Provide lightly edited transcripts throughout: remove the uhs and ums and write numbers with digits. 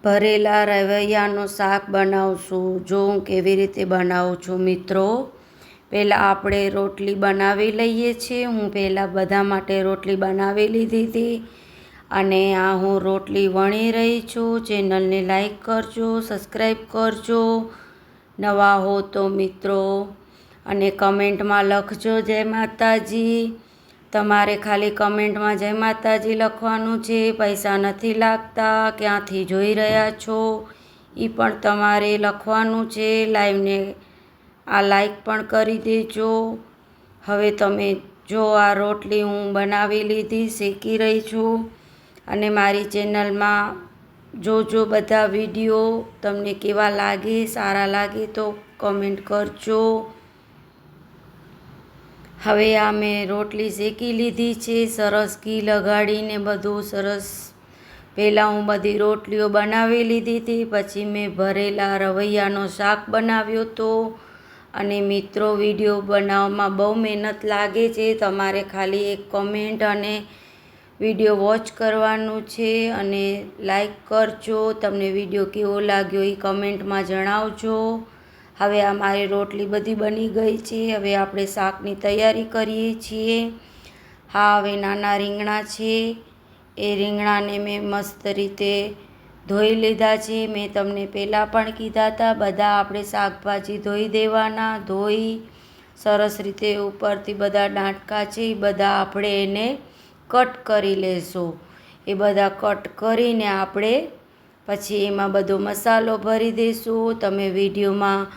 ભરેલા રવૈયાનું શાક બનાવશું. જો હું કેવી રીતે બનાવું છું મિત્રો. પહેલાં આપણે રોટલી બનાવી લઈએ છીએ. હું પહેલાં બધા માટે રોટલી બનાવી લીધી હતી અને આ હું રોટલી વણી રહી છું. ચેનલને લાઈક કરજો, સબસ્ક્રાઈબ કરજો નવા હો તો મિત્રો, અને કમેન્ટમાં લખજો જય માતાજી. તમારે ખાલી કમેન્ટમાં જય માતાજી લખવાનું છે. પૈસા નથી લાગતા. ક્યાંથી જોઈ રહ્યા છો એ પણ તમારે લખવાનું છે. લાઈવને આ લાઈક પણ કરી દેજો. હવે તમે જો આ રોટલી હું બનાવી લીધી, શેકી રહી છું. અને મારી ચેનલમાં જોજો બધા વિડીયો. તમને કેવા લાગે, સારા લાગે તો કમેન્ટ કરજો. હવે આ મેં રોટલી શેકી લીધી છે, સરસ ઘી લગાડીને બધું સરસ. પહેલાં હું બધી રોટલીઓ બનાવી લીધી હતી, પછી મેં ભરેલા રવૈયાનો શાક બનાવ્યો હતો. અને મિત્રો વિડીયો બનાવવામાં બહુ મહેનત લાગે છે. તમારે ખાલી એક કમેન્ટ અને વિડીયો વોચ કરવાનું છે અને લાઈક કરજો. તમને વિડીયો કેવો લાગ્યો એ કમેન્ટમાં જણાવજો. હવે આ મારી રોટલી બધી બની ગઈ છે. હવે આપણે શાકની તૈયારી કરીએ છીએ. હા, હવે નાના રીંગણા છે. એ રીંગણાને મેં મસ્ત રીતે ધોઈ લીધા છે. મેં તમને પહેલાં પણ કીધા હતા, બધા આપણે શાકભાજી ધોઈ દેવાના. ધોઈ સરસ રીતે ઉપરથી બધા ડાંટકા છે એ બધા આપણે એને કટ કરી લેશું. એ બધા કટ કરીને આપણે પછી એમાં બધો મસાલો ભરી દઈશું. તમે વિડીયોમાં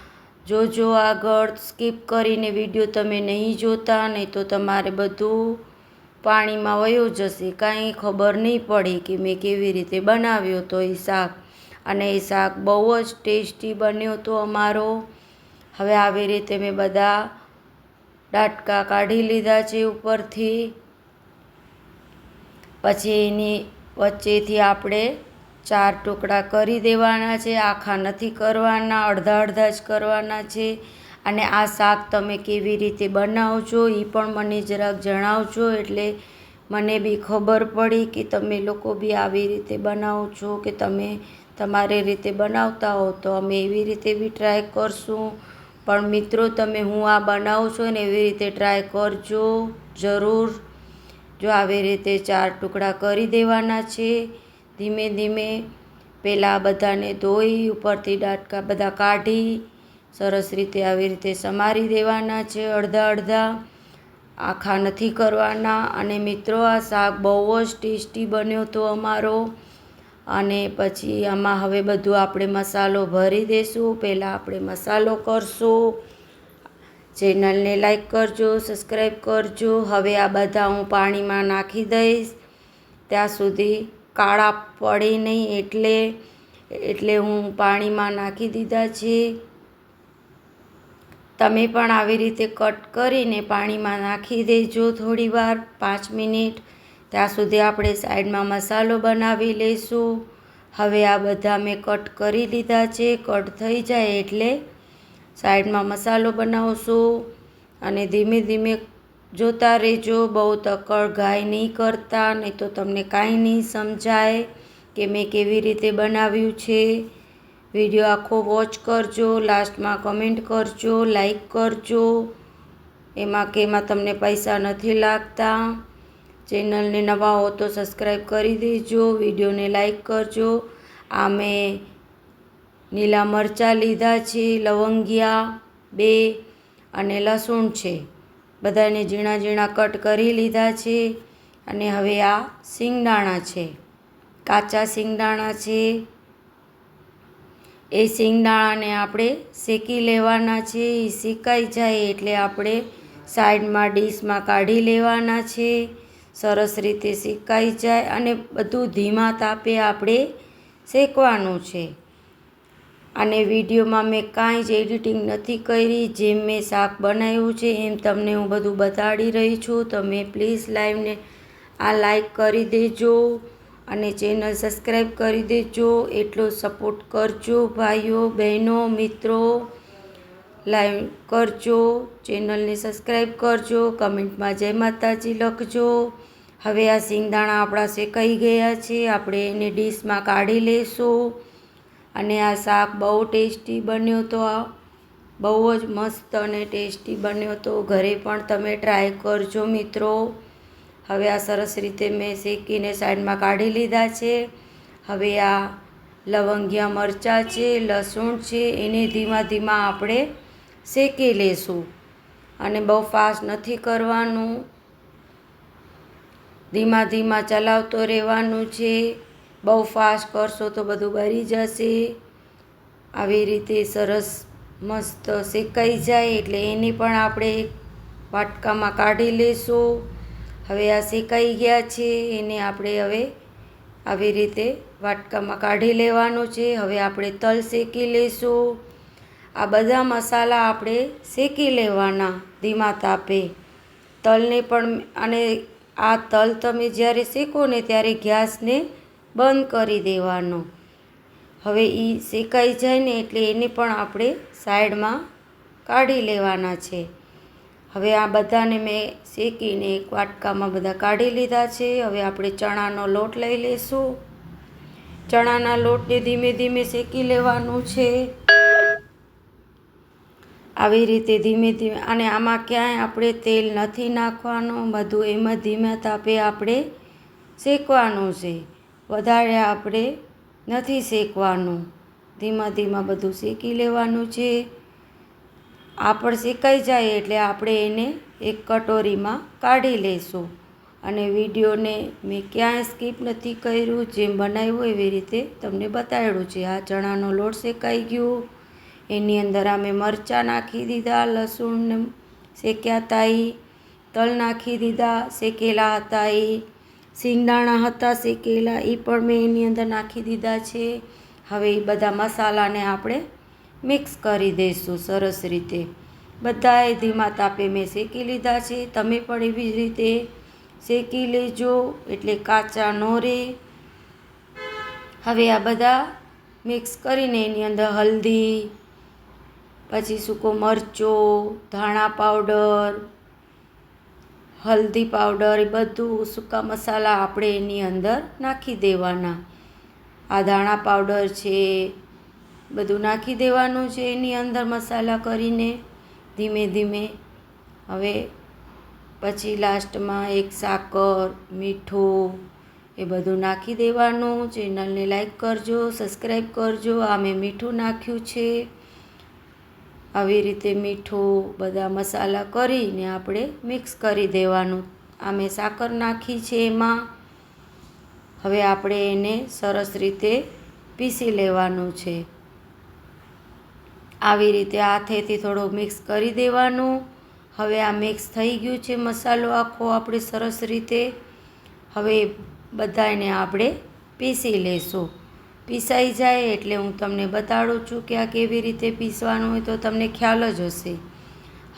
જોજો, આગળ સ્કીપ કરીને વિડીયો તમે નહીં જોતા, નહીં તો તમારે બધું પાણીમાં વયો જશે. કાંઈ ખબર નહીં પડે કે મેં કેવી રીતે બનાવ્યો હતો એ શાક. અને એ શાક બહુ જ ટેસ્ટી બન્યો હતો અમારો. હવે આવી રીતે મેં બધા ડાટકા કાઢી લીધા છે ઉપરથી. પછી એની વચ્ચેથી આપણે 4 ટુકડા કરી દેવાના છે. આખા નથી કરવાના, અડધા અડધા જ કરવાના છે. અને આ શાક તમે કેવી રીતે બનાવજો એ પણ મને જરાક જણાવજો, એટલે મને બી ખબર પડી કે તમે લોકો બી આવી રીતે બનાવો છો કે તમે તમારી રીતે બનાવતા હો. તો અમે એવી રીતે બી ટ્રાય કરશું. પણ મિત્રો તમે હું આ બનાવું છું ને એવી રીતે ટ્રાય કરજો જરૂર. જો આવી રીતે 4 ટુકડા કરી દેવાના છે. ધીમે ધીમે પહેલાં બધાને ધોઈ ઉપરથી ડાટકા બધા કાઢી સરસ રીતે આવી રીતે સમારી દેવાના છે. અડધા અડધા, આખા નથી કરવાના. અને મિત્રો આ શાક બહુ જ ટેસ્ટી બન્યો હતો અમારો. અને પછી આમાં હવે બધું આપણે મસાલો ભરી દઈશું. પહેલાં આપણે મસાલો કરશું. ચેનલને લાઈક કરજો, સબસ્ક્રાઈબ કરજો. હવે આ બધા હું પાણીમાં નાખી દઈશ ત્યાં સુધી કાળા પડે નહીં, એટલે હું પાણીમાં નાખી દીધા છે. તમે પણ આવી રીતે કટ કરીને પાણીમાં નાખી દેજો થોડી વાર, 5 મિનિટ. ત્યાં સુધી આપણે સાઈડમાં મસાલો બનાવી લઈશું. હવે આ બધા મેં કટ કરી લીધા છે. કટ થઈ જાય એટલે સાઈડમાં મસાલો બનાવશું. અને ધીમે ધીમે જોતા રહેજો, બહુ તકડ ઘાય નહીં કરતા, નહીં તો તમને કાંઈ નહીં સમજાય કે મેં કેવી રીતે બનાવ્યું છે. વિડીયો આખો વોચ કરજો, લાસ્ટમાં કમેન્ટ કરજો, લાઈક કરજો. એમાં કે એમાં તમને પૈસા નથી લાગતા. ચેનલને નવા હો તો સબસ્ક્રાઈબ કરી દેજો, વિડીયોને લાઈક કરજો. આ મેં લીલા મરચાં લીધા છે, લવંગિયા 2 અને લસણ છે. બધાને ઝીણા ઝીણા કટ કરી લીધા છે. અને હવે આ સિંગદાણા છે, કાચા સિંગદાણા છે. એ સિંગદાણાને આપણે શેકી લેવાના છે. એ શેકાઈ જાય એટલે આપણે સાઈડમાં ડીશમાં કાઢી લેવાના છે. સરસ રીતે શેકાઈ જાય અને બધું ધીમા તાપે આપણે શેકવાનું છે. અને વિડીયોમાં મેં કાંઈ જ એડિટિંગ નથી કરી. જેમ મેં શાક બનાવ્યું છે એમ તમને હું બધું બતાડી રહી છું. તમે પ્લીઝ લાઈવને આ લાઈક કરી દેજો અને ચેનલ સબસ્ક્રાઈબ કરી દેજો. એટલો સપોર્ટ કરજો ભાઈઓ, બહેનો, મિત્રો. લાઈક કરજો, ચેનલને સબસ્ક્રાઈબ કરજો, કમેન્ટમાં જય માતાજી લખજો. હવે આ સિંગદાણા આપણા શેકાઈ ગયા છે. આપણે એને ડીશમાં કાઢી લઈશું. અને આ શાક બહુ ટેસ્ટી બન્યો તો, બહુ જ મસ્ત અને ટેસ્ટી બન્યો તો. ઘરે પણ તમે ટ્રાય કરજો મિત્રો. હવે આ સરસ રીતે મેં શેકીને સાઈડમાં કાઢી લીધા છે. હવે આ લવંગિયા મરચાં છે, લસણ છે, એને ધીમા ધીમા આપણે શેકી લેશું. અને બહુ ફાસ્ટ નથી કરવાનું, ધીમા ધીમા ચલાવતો રહેવાનું છે. બહુ ફાસ્ટ કરશો તો બધું બળી જશે. આવી રીતે સરસ મસ્ત શેકાઈ જાય એટલે એને પણ આપણે વાટકામાં કાઢી લેશું. હવે આ શેકાઈ ગયા છે, એને આપણે હવે આવી રીતે વાટકામાં કાઢી લેવાનું છે. હવે આપણે તલ શેકી લેશું. આ બધા મસાલા આપણે શેકી લેવાના ધીમા તાપે. તલને પણ, અને આ તલ તમે જ્યારે શેકો ને ત્યારે ગેસને બંધ કરી દેવાનો. હવે એ શેકાઈ જાય ને એટલે એને પણ આપણે સાઈડમાં કાઢી લેવાના છે. હવે આ બધાને મેં શેકીને એક વાટકામાં બધા કાઢી લીધા છે. હવે આપણે ચણાનો લોટ લઈ લઈશું. ચણાના લોટને ધીમે ધીમે શેકી લેવાનું છે. આવી રીતે ધીમે ધીમે. અને આમાં ક્યાંય આપણે તેલ નથી નાખવાનું, બધું એમ જ ધીમા તાપે આપણે શેકવાનું છે. વધારે આપણે નથી શેકવાનું, ધીમા ધીમા બધું શેકી લેવાનું છે. આ પણ શેકાઈ જાય એટલે આપણે એને એક કટોરીમાં કાઢી લઈશું. અને વિડીયોને મેં ક્યાંય સ્કીપ નથી કર્યું, જેમ બનાવ્યું એવી રીતે તમને બતાવ્યું છે. આ ચણાનો લોટ શેકાઈ ગયો, એની અંદર અમે મરચાં નાખી દીધા, લસણને શેક્યા હતા એ, તલ નાખી દીધા શેકેલા હતા એ, સિંગદાણા હતા શેકેલા એ પણ મેં એની અંદર નાખી દીધા છે. હવે એ બધા મસાલાને આપણે મિક્સ કરી દઈશું સરસ રીતે. બધાએ ધીમા તાપે મેં શેકી લીધા છે. તમે પણ એવી જ રીતે શેકી લેજો એટલે કાચા ન રહે. હવે આ બધા મિક્સ કરીને એની અંદર હલ્દી, પછી સૂકો મરચો, ધાણા પાવડર, હલ્દી પાવડર, એ બધું સૂકા મસાલા આપણે એની અંદર નાખી દેવાના. આ ધાણા પાવડર છે, બધું નાખી દેવાનું છે એની અંદર મસાલા કરીને ધીમે ધીમે. હવે પછી લાસ્ટમાં એક સાકર, મીઠું, એ બધું નાખી દેવાનું. ચેનલને લાઈક કરજો, સબસ્ક્રાઈબ કરજો. આ મેં મીઠું નાખ્યું છે. આવી રીતે મીઠું બધા મસાલા કરીને આપણે મિક્સ કરી દેવાનું. આ મેં સાકર નાખી છે એમાં. હવે આપણે એને સરસ રીતે પીસી લેવાનું છે. આવી રીતે હાથેથી થોડું મિક્સ કરી દેવાનું. હવે આ મિક્સ થઈ ગયું છે મસાલો આખો આપણે સરસ રીતે. હવે બધાને આપણે પીસી લેશું. પીસાઈ જાય એટલે હું તમને બતાડું છું કે આ કેવી રીતે પીસવાનું હોય, તો તમને ખ્યાલ જ હશે.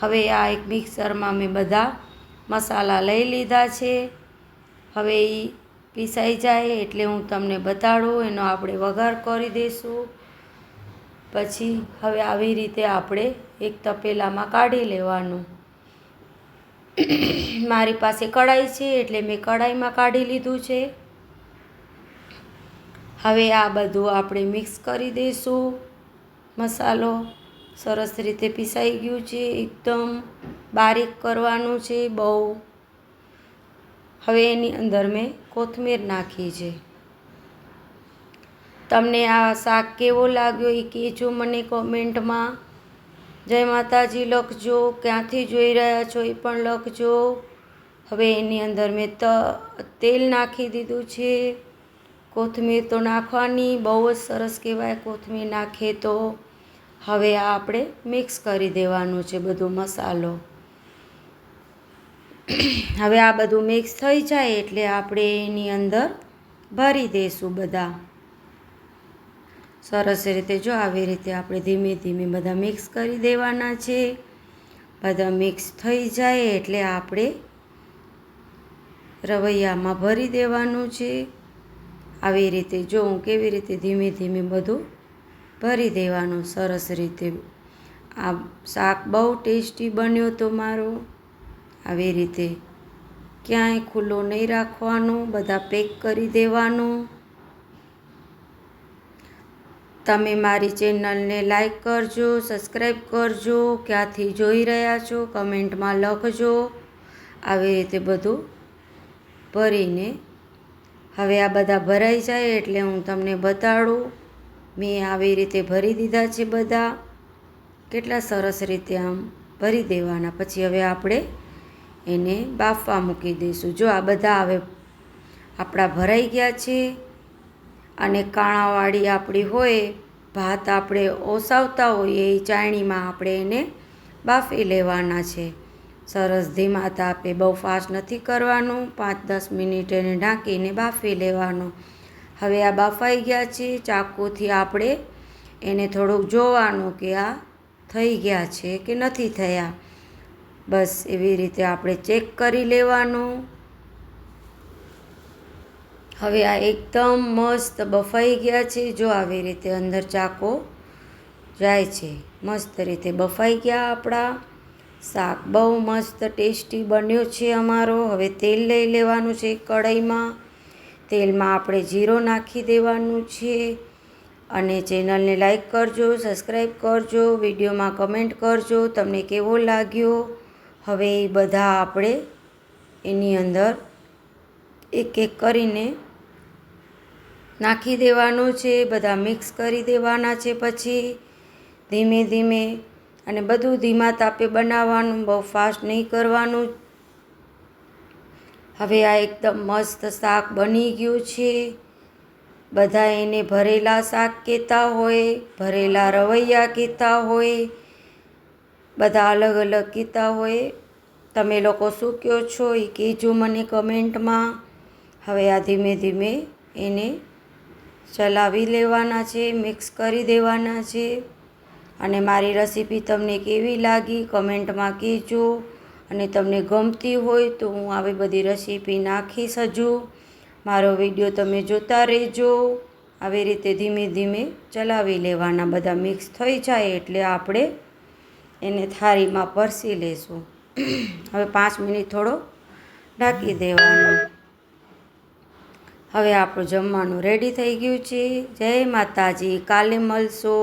હવે આ એક મિક્સરમાં મેં બધા મસાલા લઈ લીધા છે. હવે એ પીસાઈ જાય એટલે હું તમને બતાડું, એનો આપણે વઘાર કરી દઈશું. પછી હવે આવી રીતે આપણે એક તપેલામાં કાઢી લેવાનું. મારી પાસે કઢાઈ છે એટલે મેં કઢાઈમાં કાઢી લીધું છે. હવે આ બધું આપણે મિક્સ કરી દઈશું. મસાલો સરસ રીતે પીસાઈ ગયું છે, એકદમ બારીક કરવાનું છે બહુ. હવે એની અંદર મેં કોથમીર નાખી છે. તમને આ શાક કેવો લાગ્યો એ કહેજો મને કોમેન્ટમાં. જય માતાજી લખજો, ક્યાંથી જોઈ રહ્યા છો એ પણ લખજો. હવે એની અંદર મેં તેલ નાખી દીધું છે. કોથમીર તો નાખવાની, બહુ જ સરસ કહેવાય કોથમીર નાખે તો. હવે આ આપણે મિક્સ કરી દેવાનું છે બધો મસાલો. હવે આ બધું મિક્સ થઈ જાય એટલે આપણે એની અંદર ભરી દઈશું બધા સરસ રીતે. જો આવી રીતે આપણે ધીમે ધીમે બધા મિક્સ કરી દેવાના છે. બધા મિક્સ થઈ જાય એટલે આપણે રવૈયામાં ભરી દેવાનું છે. આવી રીતે જો હું કેવી રીતે ધીમે ધીમે બધું ભરી દેવાનું સરસ રીતે. આ શાક બહુ ટેસ્ટી બન્યો તો મારો. આવી રીતે ક્યાંય ખુલ્લો નહીં રાખવાનું, બધા પેક કરી દેવાનું. તમે મારી ચેનલને લાઈક કરજો, સબસ્ક્રાઈબ કરજો, ક્યાંથી જોઈ રહ્યા છો કમેન્ટમાં લખજો. આવી રીતે બધું ભરીને હવે આ બધા ભરાઈ જાય એટલે હું તમને બતાડું. મેં આવી રીતે ભરી દીધા છે બધા. કેટલા સરસ રીતે આમ ભરી દેવાના. પછી હવે આપણે એને બાફવા મૂકી દઈશું. જો આ બધા હવે આપણા ભરાઈ ગયા છે. અને કાણાવાળી આપણી હોય ભાત આપણે ઓસાવતા હોઈએ એ ચાયણીમાં આપણે એને બાફી લેવાના છે. સરસ ધીમા તાપે, બહુ ફાસ્ટ નથી કરવાનું. 5-10 મિનિટ એને ઢાંકીને બાફી લેવાનું. હવે આ બાફાઈ ગયા છે. ચાકુથી આપણે એને થોડુંક જોવાનું કે આ થઈ ગયા છે કે નથી થયા. બસ એવી રીતે આપણે ચેક કરી લેવાનું. હવે આ એકદમ મસ્ત બફાઈ ગયા છે. જો આવી રીતે અંદર ચાકો જાય છે. મસ્ત રીતે બફાઈ ગયા આપણા શાક. બહુ મસ્ત ટેસ્ટી બન્યો છે અમારો. હવે તેલ લઈ લેવાનું છે કઢાઈમાં. તેલમાં આપણે જીરો નાખી દેવાનું છે. અને ચેનલને લાઈક કરજો, સબસ્ક્રાઈબ કરજો, વિડીયોમાં કમેન્ટ કરજો તમને કેવો લાગ્યો. હવે એ બધા આપણે એની અંદર એક એક કરીને નાખી દેવાનું છે. બધા મિક્સ કરી દેવાના છે. પછી ધીમે ધીમે અને બધું ધીમા તાપે બનાવવાનું, બહુ ફાસ્ટ નહીં કરવાનું. હવે આ એકદમ મસ્ત શાક બની ગયું છે. બધા એને ભરેલા શાક કહેતા હોય, ભરેલા રવૈયા કહેતા હોય, બધા અલગ અલગ કહેતા હોય. તમે લોકો શું કહો છો એ કહેજો મને કમેન્ટમાં. હવે આ ધીમે ધીમે એને ચલાવી લેવાના છે, મિક્સ કરી દેવાના છે. અને મારી રેસીપી તમને કેવી લાગી કમેન્ટમાં કહેજો. અને તમને ગમતી હોય તો હું આવી બધી રેસીપી નાખીશ હજુ. મારો વિડીયો તમે જોતા રહેજો. આવી રીતે ધીમે ધીમે ચલાવી લેવાના. બધા મિક્સ થઈ જાય એટલે આપણે એને થાળીમાં પરસી લેશું. હવે 5 મિનિટ થોડો ઢાંકી દેવાનું. હવે આપણું જમવાનું રેડી થઈ ગયું છે. જય માતાજી. કાલે મળશો.